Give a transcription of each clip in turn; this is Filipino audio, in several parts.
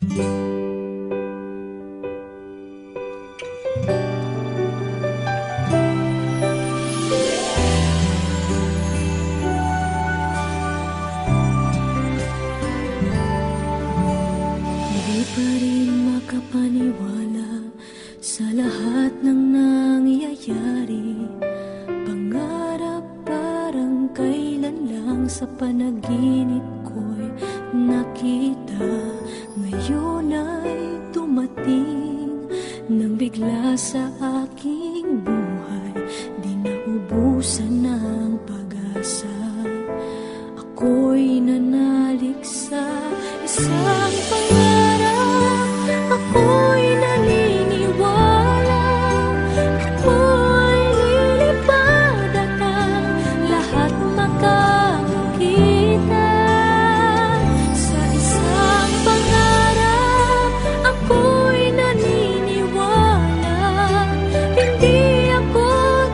Hindi pa rin makapaniwala sa lahat ng nangyayari. Pangarap parang kailan lang sa panaginip ko'y nakita. Ngayon ay dumating nang bigla sa aking buhay. Di naubusan ng pag-asa. Ako'y nanalik sa isang pangarap. Ako'y naniniwala. Ako'y lilipad at ang lahat makakakita. Sa isang pangarap, ako'y naniniwala. Hindi ako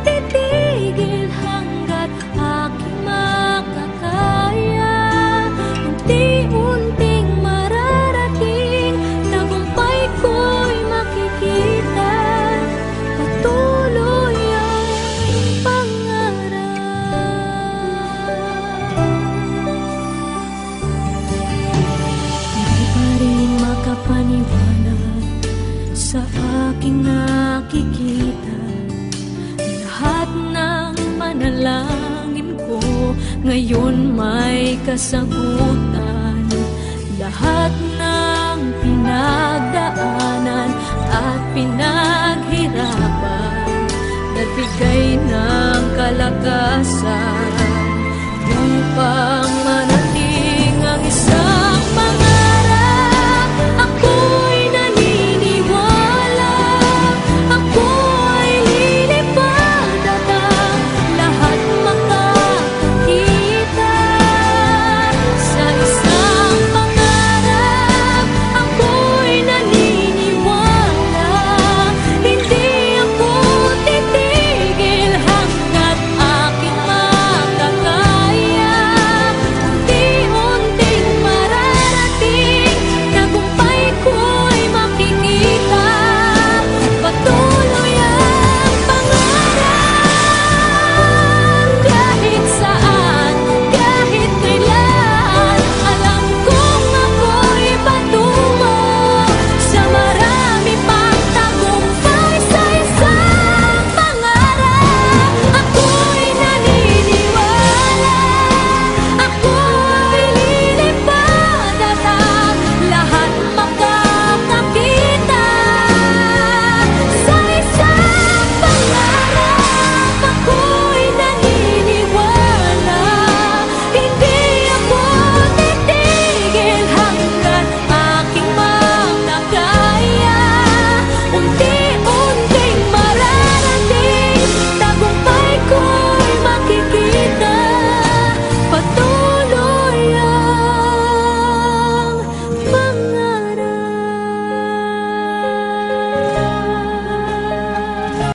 titigil hanggat aking makakaya. Unti-unting mararating, tagumpay ko'y makikita. Patuloy ang pangarap. Hindi pa rin makapaniwala sa aking nakikita. Lahat ng panalangin ko ngayon may kasagutan. Lahat na